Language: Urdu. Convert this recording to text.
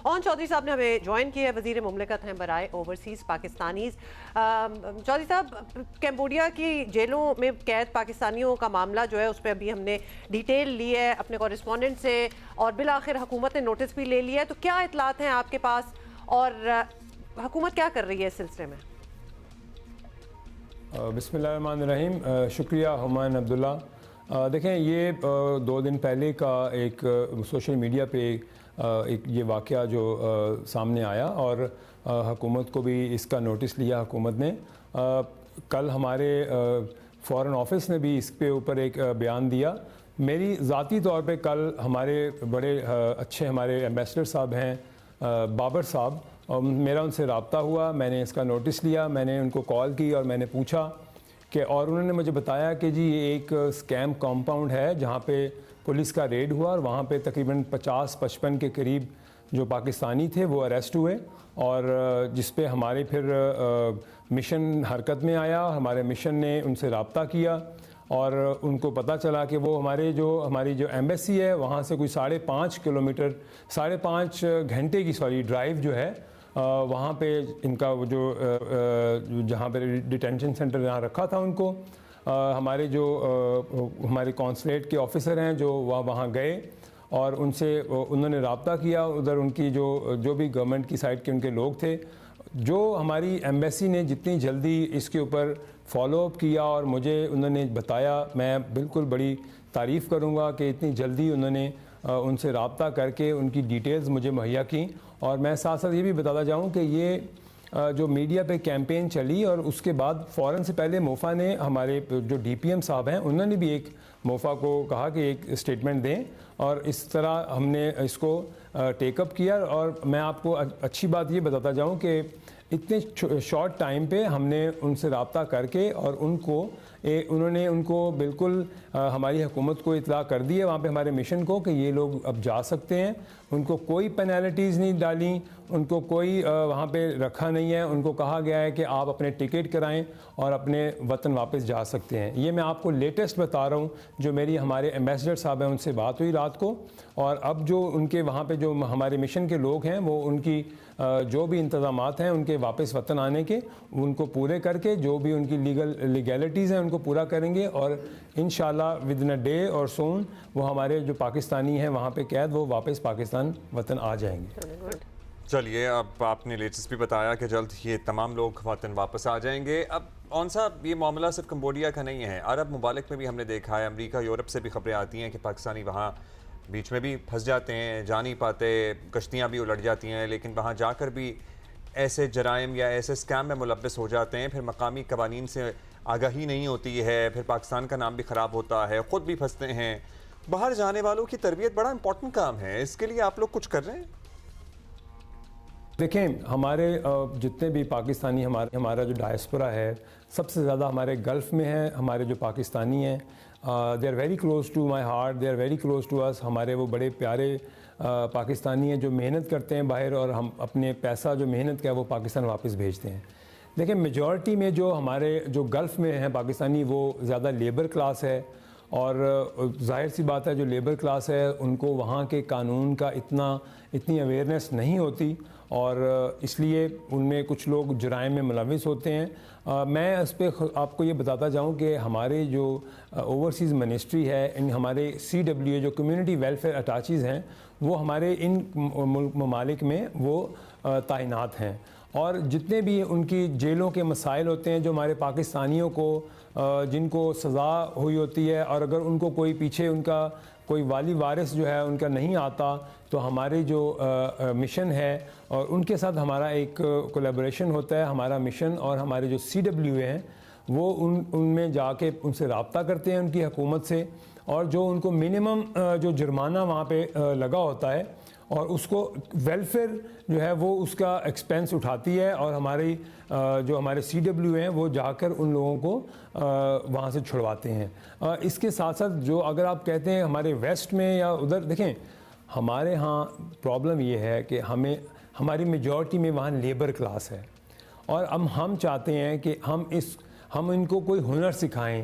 اون چودھری صاحب نے ہمیں جوائن کیا ہے، وزیر مملکت ہیں برائے اوورسیز پاکستانیز۔ چودھری صاحب، کمبوڈیا کی جیلوں میں قید پاکستانیوں کا معاملہ جو ہے اس پہ ابھی ہم نے ڈیٹیل لی ہے اپنے کورسپونڈنٹ سے، اور بالآخر حکومت نے نوٹس بھی لے لیا ہے، تو کیا اطلاعات ہیں آپ کے پاس اور حکومت کیا کر رہی ہے اس سلسلے میں؟ بسم اللہ الرحمن الرحیم۔ شکریہ ہمایون عبداللہ۔ دیکھیں، یہ 2 دن پہلے کا ایک سوشل میڈیا پہ ایک یہ واقعہ جو سامنے آیا، اور حکومت کو بھی اس کا نوٹس لیا حکومت نے۔ کل ہمارے فارن آفس نے بھی اس پہ اوپر ایک بیان دیا۔ میری ذاتی طور پہ کل ہمارے بڑے اچھے ہمارے ایمبیسڈر صاحب ہیں بابر صاحب، میرا ان سے رابطہ ہوا، میں نے اس کا نوٹس لیا، میں نے ان کو کال کی اور میں نے پوچھا کہ، اور انہوں نے مجھے بتایا کہ جی یہ ایک اسکیم کمپاؤنڈ ہے جہاں پہ پولیس کا ریڈ ہوا، اور وہاں پہ تقریباً 50-55 کے قریب جو پاکستانی تھے وہ اریسٹ ہوئے، اور جس پہ ہمارے پھر مشن حرکت میں آیا۔ ہمارے مشن نے ان سے رابطہ کیا اور ان کو پتہ چلا کہ وہ ہماری جو ایمبیسی ہے وہاں سے کوئی 5.5 کلومیٹر 5.5 گھنٹے کی ڈرائیو جو ہے، وہاں پہ ان کا وہ جو جہاں پہ ڈیٹینشن سینٹر جہاں رکھا تھا ان کو، ہمارے کونسلیٹ کے آفیسر ہیں جو وہاں گئے اور ان سے انہوں نے رابطہ کیا۔ ادھر ان کی جو بھی گورنمنٹ کی سائڈ کے ان کے لوگ تھے، جو ہماری ایمبیسی نے جتنی جلدی اس کے اوپر فالو اپ کیا اور مجھے انہوں نے بتایا، میں بالکل بڑی تعریف کروں گا کہ اتنی جلدی انہوں نے ان سے رابطہ کر کے ان کی ڈیٹیلز مجھے مہیا کیں۔ اور میں ساتھ ساتھ یہ بھی بتاتا جاؤں کہ یہ جو میڈیا پہ کیمپین چلی، اور اس کے بعد فوراً سے پہلے موفا نے، ہمارے جو ڈی پی ایم صاحب ہیں، انہوں نے بھی ایک موفا کو کہا کہ ایک اسٹیٹمنٹ دیں، اور اس طرح ہم نے اس کو ٹیک اپ کیا۔ اور میں آپ کو اچھی بات یہ بتاتا جاؤں کہ اتنے شارٹ ٹائم پہ ہم نے ان سے رابطہ کر کے، اور انہوں نے ان کو بالکل ہماری حکومت کو اطلاع کر دی ہے وہاں پہ ہمارے مشن کو کہ یہ لوگ اب جا سکتے ہیں۔ ان کو کوئی پینالٹیز نہیں ڈالیں، ان کو کوئی وہاں پہ رکھا نہیں ہے، ان کو کہا گیا ہے کہ آپ اپنے ٹکٹ کرائیں اور اپنے وطن واپس جا سکتے ہیں۔ یہ میں آپ کو لیٹسٹ بتا رہا ہوں، جو میری ہمارے ایمبیسڈر صاحب ہیں ان سے بات ہوئی رات کو، اور اب جو ان کے وہاں پہ جو ہمارے مشن کے لوگ ہیں، وہ ان کی جو بھی انتظامات ہیں ان کے واپس وطن آنے کے، ان کو پورے کر کے، جو بھی ان کی لیگیلٹیز ہیں ان کو پورا کریں گے، اور انشاءاللہ ودن اے ڈے اور سون وہ ہمارے جو پاکستانی ہیں وہاں پہ قید، وہ واپس پاکستان وطن آ جائیں گے۔ چلیے، اب آپ نے لیٹسٹ بھی بتایا کہ جلد یہ تمام لوگ وطن واپس آ جائیں گے۔ اب اون صاحب، یہ معاملہ صرف کمبوڈیا کا نہیں ہے، عرب ممالک میں بھی ہم نے دیکھا ہے، امریکہ یورپ سے بھی خبریں آتی ہیں کہ پاکستانی وہاں بیچ میں بھی پھنس جاتے ہیں، جا نہیں پاتے، کشتیاں بھی الٹ جاتی ہیں، لیکن وہاں جا کر بھی ایسے جرائم یا ایسے اسکیم میں ملوث ہو جاتے ہیں، پھر مقامی قوانین سے آگاہی نہیں ہوتی ہے، پھر پاکستان کا نام بھی خراب ہوتا ہے، خود بھی پھنستے ہیں۔ باہر جانے والوں کی تربیت بڑا امپورٹنٹ کام ہے، اس کے لیے آپ لوگ کچھ کر رہے ہیں؟ دیکھیں، ہمارے جتنے بھی پاکستانی، ہمارا جو ڈائسپورا ہے، سب سے زیادہ ہمارے گلف میں ہیں۔ ہمارے جو پاکستانی ہیں، they are very close to my heart, they are very close to us. ہمارے وہ بڑے پیارے پاکستانی ہیں جو محنت کرتے ہیں باہر، اور ہم اپنے پیسہ جو محنت کا ہے وہ پاکستان واپس بھیجتے ہیں۔ دیکھیں، میجورٹی میں جو ہمارے جو گلف میں ہیں پاکستانی، وہ زیادہ لیبر کلاس ہے، اور ظاہر سی بات ہے جو لیبر کلاس ہے ان کو وہاں کے قانون کا اتنی اویئرنیس نہیں ہوتی، اور اس لیے ان میں کچھ لوگ جرائم میں ملوث ہوتے ہیں۔ میں اس پہ آپ کو یہ بتاتا جاؤں کہ ہمارے جو اوورسیز منسٹری ہے، ہمارے CWA جو کمیونٹی ویلفیئر اٹیچیز ہیں، وہ ہمارے ان ممالک میں وہ تعینات ہیں، اور جتنے بھی ان کی جیلوں کے مسائل ہوتے ہیں، جو ہمارے پاکستانیوں کو جن کو سزا ہوئی ہوتی ہے، اور اگر ان کو کوئی پیچھے ان کا کوئی والی وارث جو ہے ان کا نہیں آتا، تو ہماری جو مشن ہے اور ان کے ساتھ ہمارا ایک کولیبریشن ہوتا ہے۔ ہمارا مشن اور ہمارے جو CWA ہیں وہ ان میں جا کے ان سے رابطہ کرتے ہیں ان کی حکومت سے، اور جو ان کو منیمم جو جرمانہ وہاں پہ لگا ہوتا ہے، اور اس کو ویلفیئر جو ہے وہ اس کا ایکسپینس اٹھاتی ہے، اور جو ہمارے CWA ہیں وہ جا کر ان لوگوں کو وہاں سے چھڑواتے ہیں۔ اس کے ساتھ ساتھ جو اگر آپ کہتے ہیں ہمارے ویسٹ میں یا ادھر، دیکھیں ہمارے ہاں پرابلم یہ ہے کہ ہماری میجورٹی میں وہاں لیبر کلاس ہے، اور ہم چاہتے ہیں کہ ہم ان کو کوئی ہنر سکھائیں،